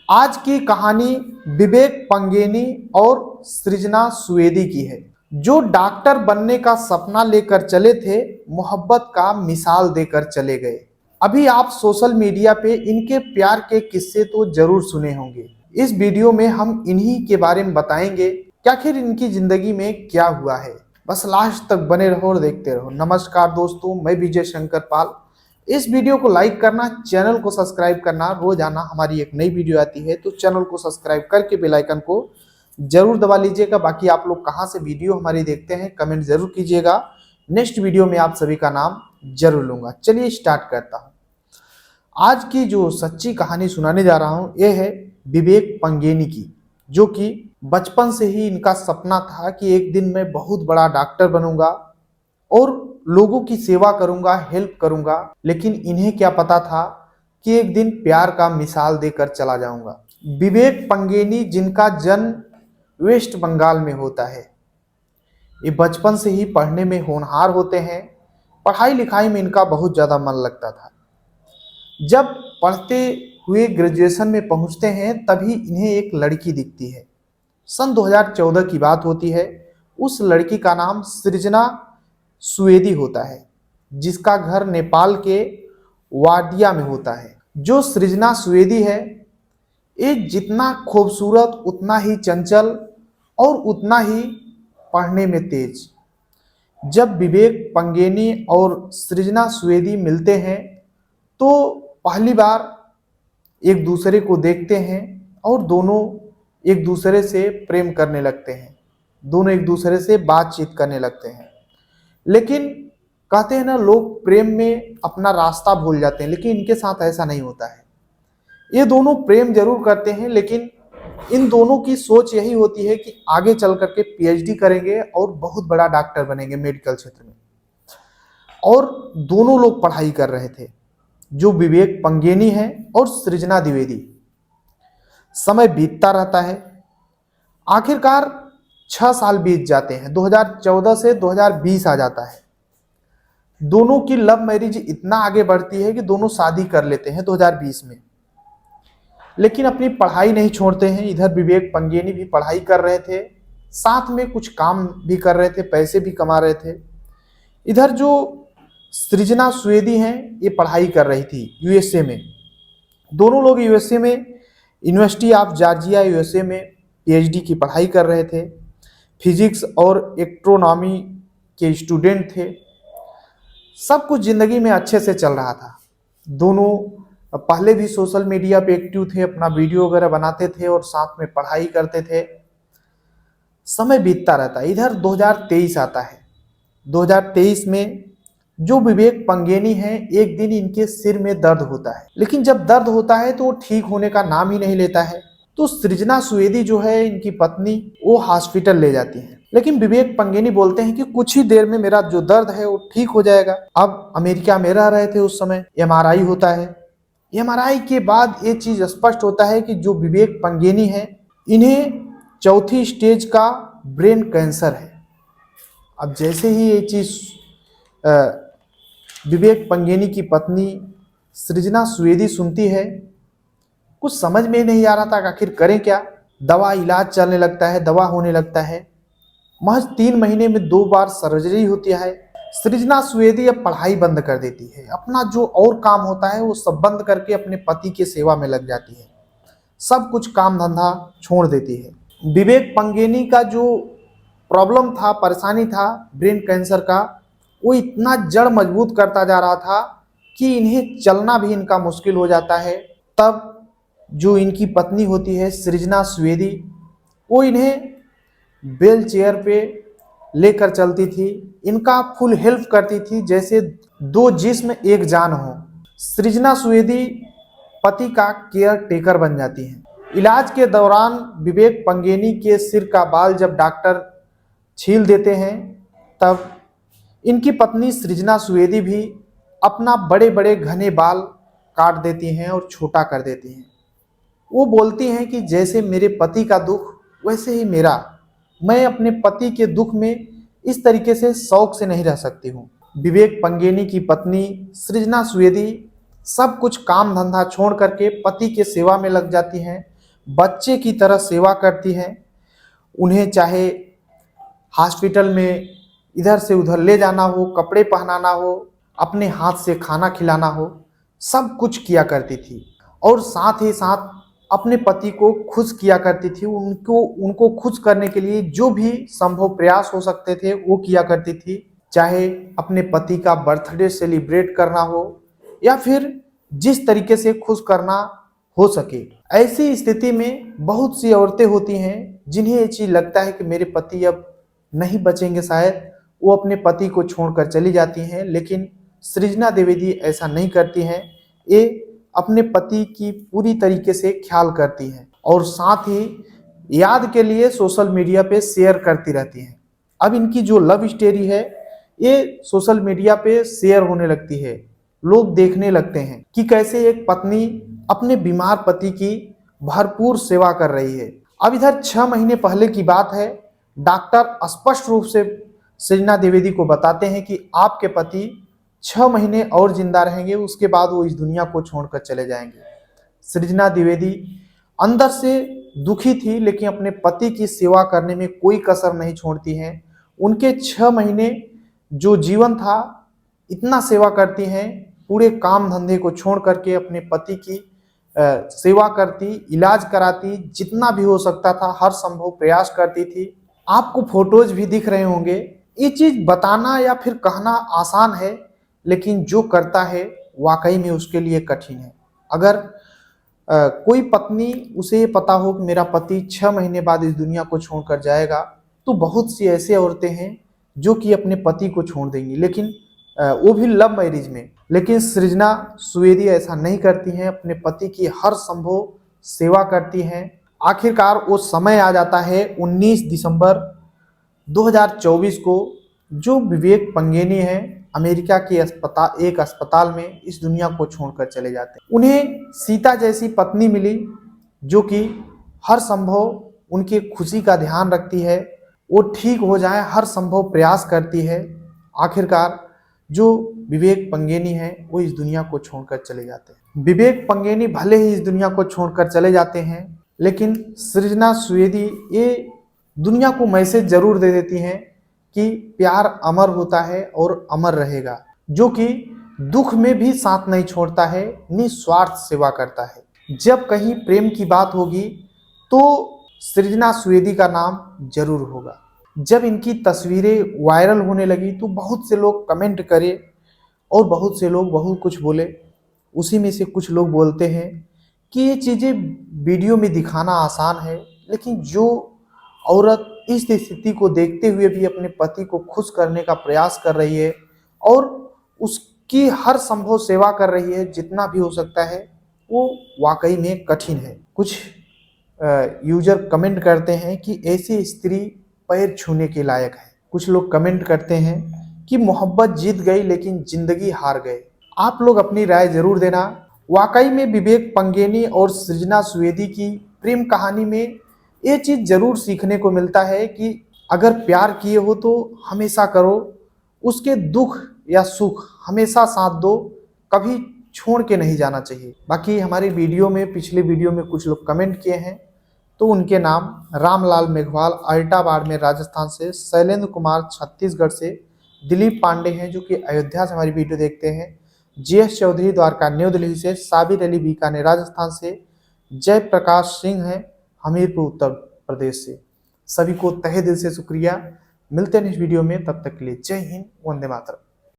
आज की कहानी विवेक पंगेनी और सृजना सुवेदी की है, जो डॉक्टर बनने का सपना लेकर चले थे, मोहब्बत का मिसाल देकर चले गए। अभी आप सोशल मीडिया पे इनके प्यार के किस्से तो जरूर सुने होंगे। इस वीडियो में हम इन्हीं के बारे में बताएंगे कि आखिर इनकी जिंदगी में क्या हुआ है। बस लास्ट तक बने रहो और देखते रहो। नमस्कार दोस्तों, मैं विजय शंकर पाल। इस वीडियो को लाइक करना, चैनल को सब्सक्राइब करना, रोजाना हमारी एक नई वीडियो आती है तो चैनल को सब्सक्राइब करके बेल आइकन को जरूर दबा लीजिएगा। बाकी आप लोग कहां से वीडियो हमारी देखते हैं कमेंट जरूर कीजिएगा। नेक्स्ट वीडियो में आप सभी का नाम जरूर लूंगा। चलिए स्टार्ट करता हूं। आज की जो सच्ची कहानी सुनाने जा रहा हूं यह है विवेक पंगेनी की, जो कि बचपन से ही इनका सपना था कि एक दिन मैं बहुत बड़ा डॉक्टर बनूंगा और लोगों की सेवा करूंगा, हेल्प करूंगा। लेकिन इन्हें क्या पता था कि एक दिन प्यार का मिसाल देकर चला जाऊंगा। विवेक पंगेनी, जिनका जन्म वेस्ट बंगाल में होता है, ये बचपन से ही पढ़ने में होनहार होते हैं। पढ़ाई लिखाई में इनका बहुत ज़्यादा मन लगता था। जब पढ़ते हुए ग्रेजुएशन में पहुंचते हैं तभी इन्हें एक लड़की दिखती है। सन 2014 की बात होती है। उस लड़की का नाम सृजना सुवेदी होता है, जिसका घर नेपाल के वाडिया में होता है। जो सृजना सुवेदी है, ये जितना खूबसूरत उतना ही चंचल और उतना ही पढ़ने में तेज। जब विवेक पंगेनी और सृजना सुवेदी मिलते हैं तो पहली बार एक दूसरे को देखते हैं और दोनों एक दूसरे से प्रेम करने लगते हैं। दोनों एक दूसरे से बातचीत करने लगते हैं। लेकिन कहते हैं ना, लोग प्रेम में अपना रास्ता भूल जाते हैं, लेकिन इनके साथ ऐसा नहीं होता है। ये दोनों प्रेम जरूर करते हैं, लेकिन इन दोनों की सोच यही होती है कि आगे चल करके पीएचडी करेंगे और बहुत बड़ा डॉक्टर बनेंगे मेडिकल क्षेत्र में। और दोनों लोग पढ़ाई कर रहे थे, जो विवेक पंगेनी है और सृजना द्विवेदी। समय बीतता रहता है। आखिरकार 6 साल बीत जाते हैं। 2014 से 2020 आ जाता है। दोनों की लव मैरिज इतना आगे बढ़ती है कि दोनों शादी कर लेते हैं 2020 में। लेकिन अपनी पढ़ाई नहीं छोड़ते हैं। इधर विवेक पंगेनी भी पढ़ाई कर रहे थे, साथ में कुछ काम भी कर रहे थे, पैसे भी कमा रहे थे। इधर जो सृजना सुवेदी हैं, ये पढ़ाई कर रही थी यूएसए में। दोनों लोग यूएसए में यूनिवर्सिटी ऑफ जॉर्जिया यूएसए में पीएचडी की पढ़ाई कर रहे थे। फिजिक्स और एस्ट्रोनॉमी के स्टूडेंट थे। सब कुछ ज़िंदगी में अच्छे से चल रहा था। दोनों पहले भी सोशल मीडिया पे एक्टिव थे, अपना वीडियो वगैरह बनाते थे और साथ में पढ़ाई करते थे। समय बीतता रहता है। इधर 2023 आता है। 2023 में जो विवेक पंगेनी हैं, एक दिन इनके सिर में दर्द होता है। लेकिन जब दर्द होता है तो वो ठीक होने का नाम ही नहीं लेता है। तो सृजना सुवेदी जो है, इनकी पत्नी, वो हॉस्पिटल ले जाती हैं। लेकिन विवेक पंगेनी बोलते हैं कि कुछ ही देर में मेरा जो दर्द है वो ठीक हो जाएगा। अब अमेरिका में रह रहे थे उस समय। एमआरआई होता है। एमआरआई के बाद ये चीज स्पष्ट होता है कि जो विवेक पंगेनी है, इन्हें 4थी स्टेज का ब्रेन कैंसर है। अब जैसे ही ये चीज विवेक पंगेनी की पत्नी सृजना सुवेदी सुनती है, कुछ समझ में नहीं आ रहा था कि आखिर करें क्या। दवा इलाज चलने लगता है, दवा होने लगता है। महज 3 महीने में 2 बार सर्जरी होती है। सृजना सुवेदी अब पढ़ाई बंद कर देती है। अपना जो और काम होता है वो सब बंद करके अपने पति की सेवा में लग जाती है। सब कुछ काम धंधा छोड़ देती है। विवेक पंगेनी का जो प्रॉब्लम था, परेशानी था ब्रेन कैंसर का, वो इतना जड़ मजबूत करता जा रहा था कि इन्हें चलना भी इनका मुश्किल हो जाता है। तब जो इनकी पत्नी होती है सृजना सुवेदी, वो इन्हें व्हील चेयर पे लेकर चलती थी। इनका फुल हेल्प करती थी, जैसे 2 जिस्म एक जान हो। सृजना सुवेदी पति का केयर टेकर बन जाती हैं। इलाज के दौरान विवेक पंगेनी के सिर का बाल जब डॉक्टर छील देते हैं, तब इनकी पत्नी सृजना सुवेदी भी अपना बड़े बड़े घने बाल काट देती हैं और छोटा कर देती हैं। वो बोलती हैं कि जैसे मेरे पति का दुख वैसे ही मेरा। मैं अपने पति के दुख में इस तरीके से शौक से नहीं रह सकती हूँ। विवेक पंगेनी की पत्नी सृजना सुवेदी सब कुछ काम धंधा छोड़ करके पति के सेवा में लग जाती हैं। बच्चे की तरह सेवा करती हैं। उन्हें चाहे हॉस्पिटल में इधर से उधर ले जाना हो, कपड़े पहनाना हो, अपने हाथ से खाना खिलाना हो, सब कुछ किया करती थी। और साथ ही साथ अपने पति को खुश किया करती थी। उनको उनको खुश करने के लिए जो भी संभव प्रयास हो सकते थे वो किया करती थी। चाहे अपने पति का बर्थडे सेलिब्रेट करना हो या फिर जिस तरीके से खुश करना हो सके। ऐसी स्थिति में बहुत सी औरतें होती हैं जिन्हें ये चीज़ लगता है कि मेरे पति अब नहीं बचेंगे, शायद वो अपने पति को छोड़कर चली जाती हैं। लेकिन सृजना द्विवेदी ऐसा नहीं करती हैं। ये अपने पति की पूरी तरीके से ख्याल करती हैं और साथ ही याद के लिए सोशल मीडिया पे शेयर करती रहती हैं। अब इनकी जो लव स्टोरी है ये सोशल मीडिया पे शेयर होने लगती है। लोग देखने लगते हैं कि कैसे एक पत्नी अपने बीमार पति की भरपूर सेवा कर रही है। अब इधर 6 महीने पहले की बात है। डॉक्टर स्पष्ट रूप से सृजना द्विवेदी को बताते हैं कि आपके पति 6 महीने और जिंदा रहेंगे, उसके बाद वो इस दुनिया को छोड़कर चले जाएंगे। सृजना द्विवेदी अंदर से दुखी थी लेकिन अपने पति की सेवा करने में कोई कसर नहीं छोड़ती हैं। उनके 6 महीने जो जीवन था इतना सेवा करती हैं, पूरे काम धंधे को छोड़ करके अपने पति की सेवा करती, इलाज कराती, जितना भी हो सकता था हर संभव प्रयास करती थी। आपको फोटोज भी दिख रहे होंगे। ये चीज़ बताना या फिर कहना आसान है लेकिन जो करता है वाकई में उसके लिए कठिन है। अगर कोई पत्नी उसे ये पता हो कि मेरा पति 6 महीने बाद इस दुनिया को छोड़कर जाएगा तो बहुत सी ऐसी औरतें हैं जो कि अपने पति को छोड़ देंगी, लेकिन वो भी लव मैरिज में। लेकिन सृजना सुवेदी ऐसा नहीं करती हैं, अपने पति की हर संभव सेवा करती हैं। आखिरकार वो समय आ जाता है 19 दिसंबर 2024 को, जो विवेक पंगेनी है अमेरिका के एक अस्पताल में इस दुनिया को छोड़कर चले जाते हैं। उन्हें सीता जैसी पत्नी मिली जो कि हर संभव उनकी खुशी का ध्यान रखती है, वो ठीक हो जाए हर संभव प्रयास करती है। आखिरकार जो विवेक पंगेनी है वो इस दुनिया को छोड़कर चले जाते हैं। विवेक पंगेनी भले ही इस दुनिया को छोड़कर चले जाते हैं लेकिन सृजना सुवेदी ये दुनिया को मैसेज जरूर दे देती हैं कि प्यार अमर होता है और अमर रहेगा, जो कि दुख में भी साथ नहीं छोड़ता है, निस्वार्थ सेवा करता है। जब कहीं प्रेम की बात होगी तो सृजना सुवेदी का नाम जरूर होगा। जब इनकी तस्वीरें वायरल होने लगी तो बहुत से लोग कमेंट करे और बहुत से लोग बहुत कुछ बोले। उसी में से कुछ लोग बोलते हैं कि ये चीज़ें वीडियो में दिखाना आसान है, लेकिन जो औरत इस स्थिति को देखते हुए भी अपने पति को खुश करने का प्रयास कर रही है और उसकी हर संभव सेवा कर रही है जितना भी हो सकता है, वो वाकई में कठिन है। कुछ यूजर कमेंट करते हैं कि ऐसी स्त्री पैर छूने के लायक है। कुछ लोग कमेंट करते हैं कि मोहब्बत जीत गई लेकिन जिंदगी हार गए। आप लोग अपनी राय जरूर देना। वाकई में विवेक पंगेनी और सृजना सुवेदी की प्रेम कहानी में ये चीज़ जरूर सीखने को मिलता है कि अगर प्यार किए हो तो हमेशा करो, उसके दुख या सुख हमेशा साथ दो, कभी छोड़ के नहीं जाना चाहिए। बाकी हमारी वीडियो में पिछले वीडियो में कुछ लोग कमेंट किए हैं तो उनके नाम रामलाल मेघवाल अल्टा बाड़मेर राजस्थान से, शैलेंद्र कुमार छत्तीसगढ़ से, दिलीप पांडे हैं जो कि अयोध्या से हमारी वीडियो देखते हैं, जीएस चौधरी द्वारका न्यू दिल्ली से, साबिर अली बीकानेर राजस्थान से, जयप्रकाश सिंह हैं हमीरपुर उत्तर प्रदेश से। सभी को तहे दिल से शुक्रिया। मिलते हैं इस वीडियो में, तब तक के लिए जय हिंद, वंदे मातरम।